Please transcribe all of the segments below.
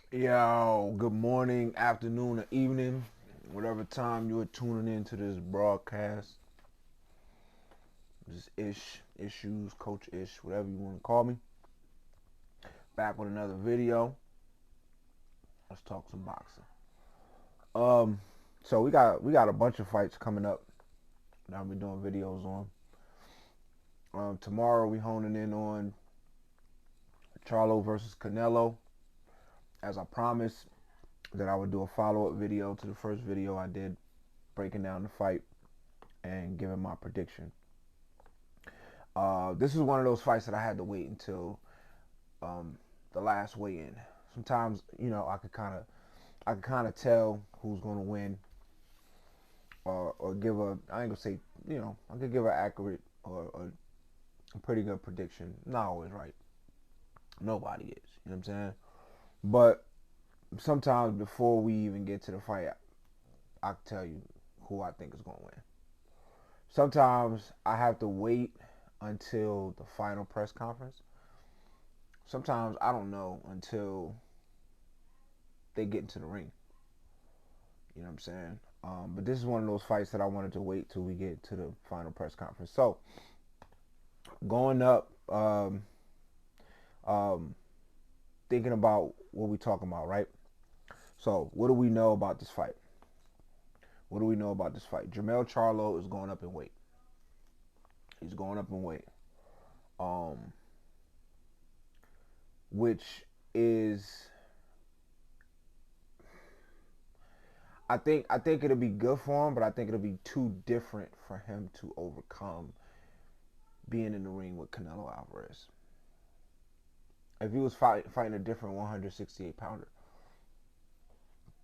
Yo, good morning, afternoon, or evening, whatever time you're tuning into this broadcast. This is Issues, Coach Ish, whatever you want to call me. Back with another video. Let's talk some boxing. Um, so we got a bunch of fights coming up that I'll be doing videos on. Tomorrow we honing in on Charlo versus Canelo. As I promised that I would do a follow-up video to the first video I did breaking down the fight and giving my prediction. This is one of those fights that I had to wait until the last weigh-in. Sometimes, I could kind of tell who's going to win, or give a, I ain't gonna say, I could give an accurate or a pretty good prediction. Not always right. Nobody is. You know what I'm saying? But sometimes before we even get to the fight, I can tell you who I think is going to win. Sometimes I have to wait until the final press conference. Sometimes I don't know until they get into the ring. You know what I'm saying? But this is one of those fights that I wanted to wait till we get to the final press conference. So going up, um, thinking about what we talking about, right? So what do we know about this fight? What do we know about this fight? Jermell Charlo is going up in weight. He's going up in weight, um, which is, I think it'll be good for him, but I think it'll be too different for him to overcome being in the ring with Canelo Alvarez. If he was fighting a different 168 pounder,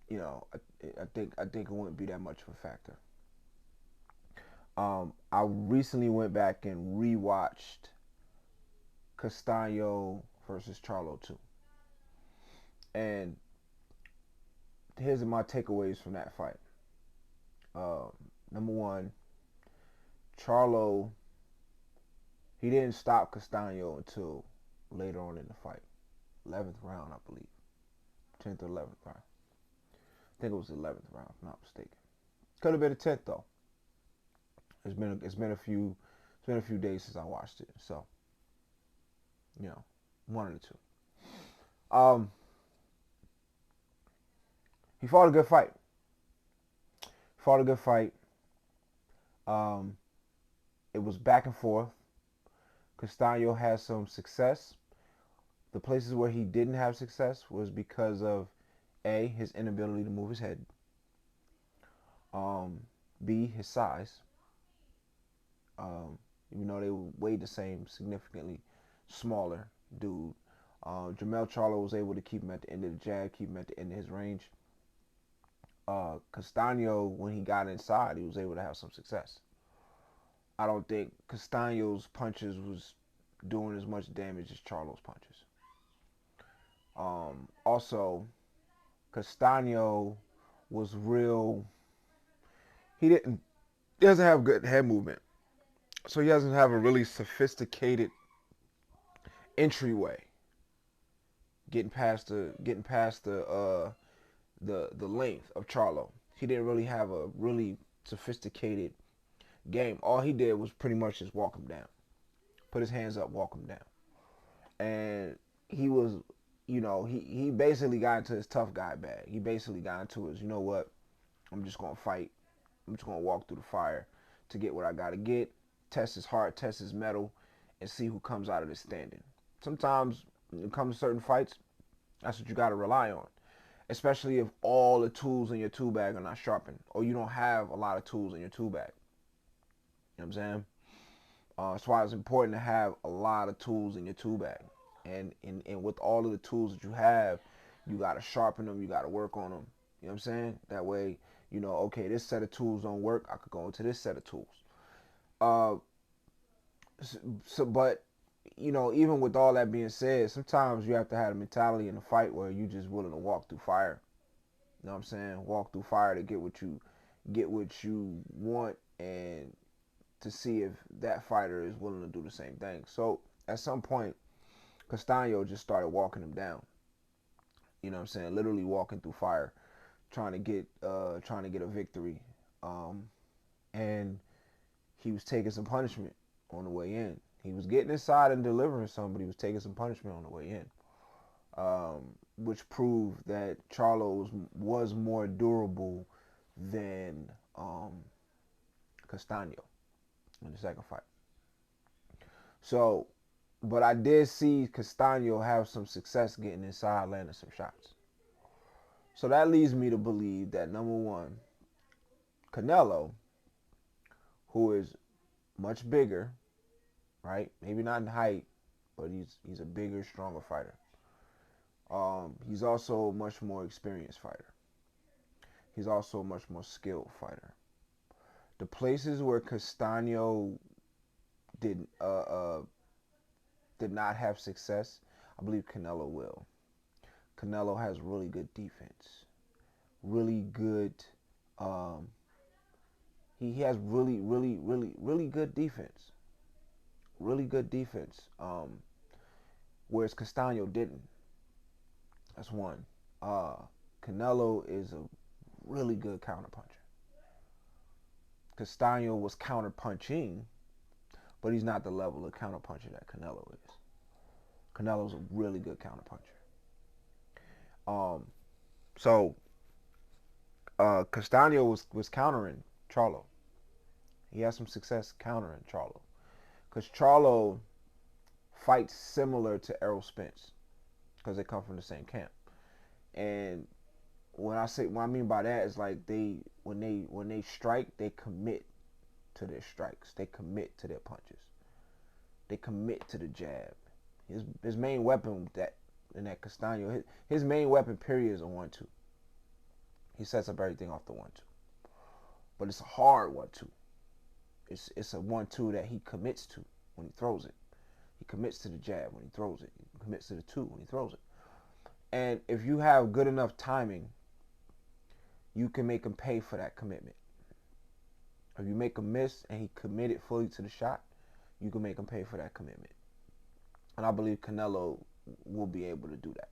I think it wouldn't be that much of a factor. I recently went back and rewatched Castaño versus Charlo 2, and here's my takeaways from that fight. Uh, Number one, Charlo, he didn't stop Castaño until later on in the fight, 11th round, I believe, 10th or 11th round. I think it was the 11th round, if I'm not mistaken. Could have been a 10th though. It's been a few days since I watched it, so one of the two. Um, he fought a good fight. Fought a good fight. Um, it was back and forth. Castaño had some success. The places where he didn't have success was because of A, his inability to move his head. B, his size. Even though they weighed the same, significantly smaller dude. Jermell Charlo was able to keep him at the end of the jab, keep him at the end of his range. Castaño, when he got inside, he was able to have some success. I don't think Castaño's punches was doing as much damage as Charlo's punches. Also, Castaño was real. He didn't. He doesn't have good head movement, so he doesn't have a really sophisticated entryway. Getting past the length of Charlo. He didn't really have a really sophisticated game. All he did was pretty much just walk him down, put his hands up, walk him down, and he was, he basically got into his tough guy bag. He basically got into his, you know what, I'm just gonna fight. I'm just gonna walk through the fire to get what I gotta get, test his heart, test his mettle, and see who comes out of this standing. Sometimes when it comes to certain fights, that's what you gotta rely on. Especially if all the tools in your tool bag are not sharpened, or you don't have a lot of tools in your tool bag. You know what I'm saying? That's why it's important to have a lot of tools in your tool bag. And with all of the tools that you have, you got to sharpen them. You got to work on them. You know what I'm saying? That way, okay, this set of tools don't work. I could go into this set of tools. Uh, but even with all that being said, sometimes you have to have a mentality in a fight where you just willing to walk through fire. You know what I'm saying? Walk through fire to get what you want, and to see if that fighter is willing to do the same thing. So at some point, Castaño just started walking him down. You know what I'm saying? Literally walking through fire, trying to get a victory. And he was taking some punishment on the way in. He was getting inside and delivering some, but he was taking some punishment on the way in, which proved that Charlo was more durable than Castaño in the second fight. So, but I did see Castaño have some success getting inside, landing some shots. So that leads me to believe that, number one, Canelo, who is much bigger, right? Maybe not in height, but he's a bigger, stronger fighter. He's also a much more experienced fighter. He's also a much more skilled fighter. The places where Castaño did not have success, I believe Canelo will. Canelo has really good defense. Really good. He has really good defense. Really good defense. Whereas Castaño didn't. That's one. Canelo is a really good counterpuncher. Castaño was counterpunching, but he's not the level of counterpuncher that Canelo is. Canelo's a really good counterpuncher. So Castaño was countering Charlo. He had some success countering Charlo, because Charlo fights similar to Errol Spence, because they come from the same camp. And what I mean by that is, like, when they strike, they commit to their strikes. They commit to their punches. They commit to the jab. His main weapon in that Castaño, his main weapon period is a 1-2. He sets up everything off the 1-2. But it's a hard 1-2. It's a 1-2 that he commits to when he throws it. He commits to the jab when he throws it. He commits to the 2 when he throws it. And if you have good enough timing, you can make him pay for that commitment. If you make him miss and he committed fully to the shot, you can make him pay for that commitment. And I believe Canelo will be able to do that.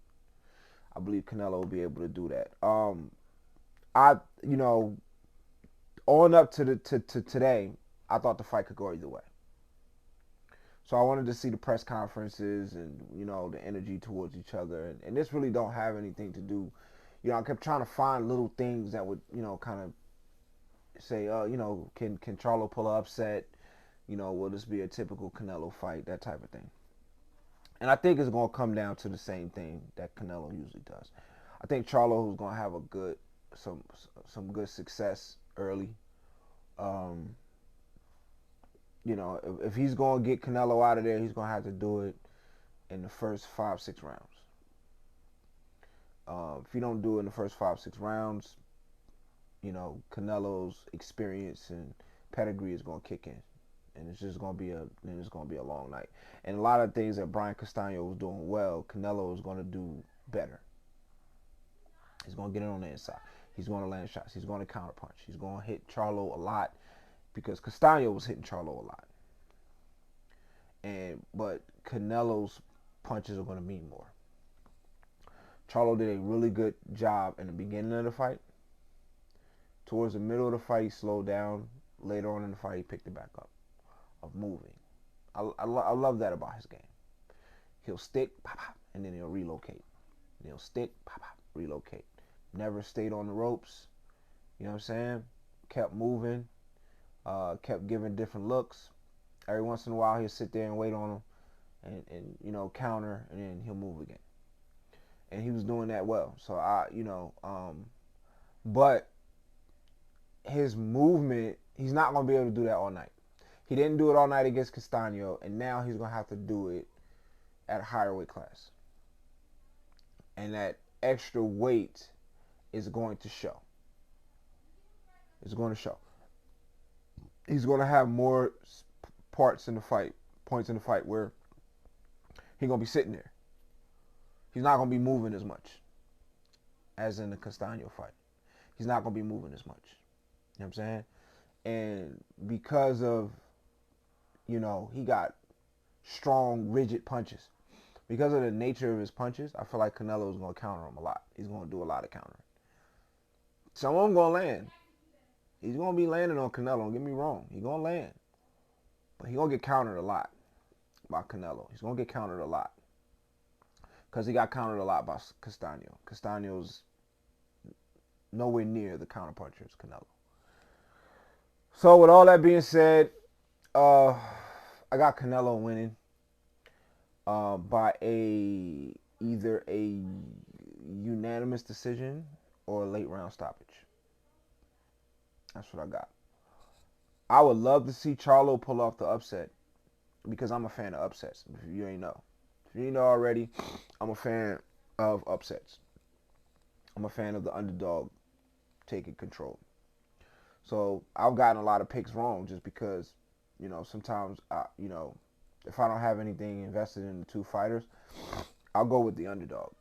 I believe Canelo will be able to do that. On up to today, I thought the fight could go either way. So I wanted to see the press conferences and, the energy towards each other. And this really don't have anything to do. I kept trying to find little things that would, kind of say, can Charlo pull an upset? Will this be a typical Canelo fight? That type of thing. And I think it's going to come down to the same thing that Canelo usually does. I think Charlo is going to have some good success early. If he's going to get Canelo out of there, he's going to have to do it in the first 5-6 rounds. If you don't do it in the first 5-6 rounds, Canelo's experience and pedigree is going to kick in, and it's just going to be a long night. And a lot of things that Brian Castaño was doing well, Canelo is going to do better. He's going to get it on the inside. He's going to land shots. He's going to counterpunch. He's going to hit Charlo a lot, because Castaño was hitting Charlo a lot. But Canelo's punches are going to mean more. Charlo did a really good job in the beginning of the fight. Towards the middle of the fight, he slowed down. Later on in the fight, he picked it back up, of moving. I love that about his game. He'll stick, pop, pop, and then he'll relocate. And he'll stick, pop, pop, relocate. Never stayed on the ropes. You know what I'm saying? Kept moving. Kept giving different looks. Every once in a while, he'll sit there and wait on him and counter, and then he'll move again. And he was doing that well. So, but his movement, he's not going to be able to do that all night. He didn't do it all night against Castaño, and now he's going to have to do it at a higher weight class. And that extra weight is going to show. It's going to show. He's going to have more points in the fight where he's going to be sitting there. He's not going to be moving as much as in the Castaño fight. He's not going to be moving as much. You know what I'm saying? And because of, he got strong, rigid punches. because of the nature of his punches, I feel like Canelo is going to counter him a lot. He's going to do a lot of countering. Some of them going to land. He's going to be landing on Canelo. Don't get me wrong. He's going to land. But he's going to get countered a lot by Canelo. He's going to get countered a lot. Because he got countered a lot by Castano. Castano's nowhere near the counterpuncher as Canelo. So with all that being said, I got Canelo winning by either a unanimous decision or a late round stoppage. That's what I got. I would love to see Charlo pull off the upset because I'm a fan of upsets. If you ain't know. If you ain't know already, I'm a fan of upsets. I'm a fan of the underdog taking control. So I've gotten a lot of picks wrong just because, sometimes, if I don't have anything invested in the two fighters, I'll go with the underdog.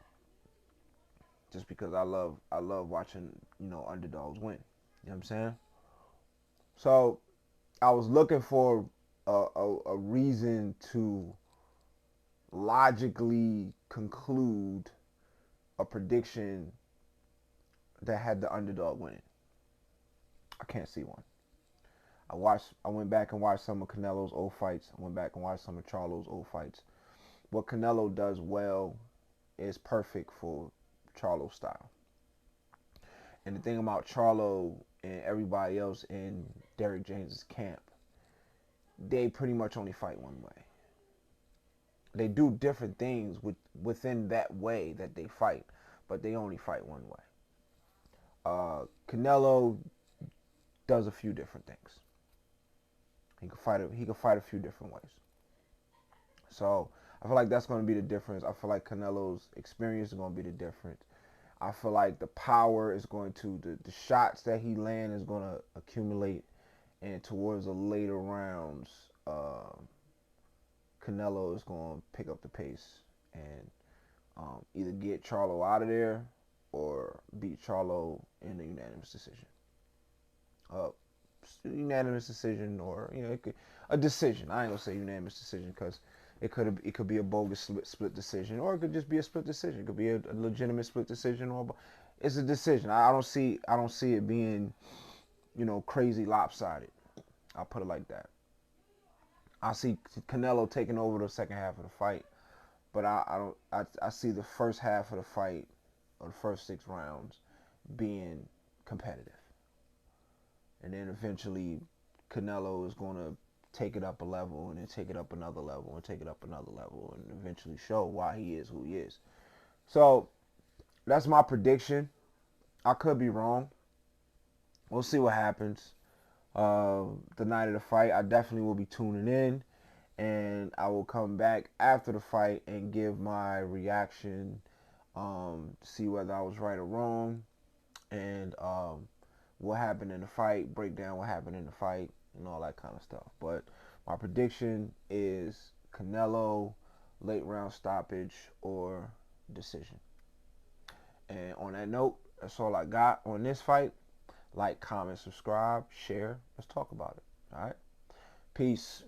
Just because I love watching, underdogs win. You know what I'm saying? So I was looking for a reason to logically conclude a prediction that had the underdog winning. I can't see one. I went back and watched some of Canelo's old fights. I went back and watched some of Charlo's old fights. What Canelo does well is perfect for Charlo's style. And the thing about Charlo and everybody else in Derrick James's camp, they pretty much only fight one way. They do different things within that way that they fight, but they only fight one way. Canelo does a few different things. He can fight a few different ways. So I feel like that's going to be the difference. I feel like Canelo's experience is going to be the difference. I feel like the power is going to, the shots that he land is going to accumulate, and towards the later rounds, Canelo is going to pick up the pace and either get Charlo out of there or beat Charlo in a unanimous decision. Unanimous decision, or a decision. I ain't gonna say unanimous decision because it could be a bogus split decision, or it could just be a split decision. It could be a legitimate split decision, or it's a decision. I don't see it being crazy lopsided. I'll put it like that. I see Canelo taking over the second half of the fight, but I see the first half of the fight, or the first 6 rounds, being competitive. And then eventually Canelo is going to take it up a level, and then take it up another level, and take it up another level, and eventually show why he is who he is. So that's my prediction. I could be wrong. We'll see what happens. The night of the fight, I definitely will be tuning in, and I will come back after the fight and give my reaction, see whether I was right or wrong, and what happened in the fight, break down what happened in the fight, and all that kind of stuff. But my prediction is Canelo, late round stoppage or decision. And on that note, that's all I got on this fight. Like, comment, subscribe, share. Let's talk about it. All right? Peace.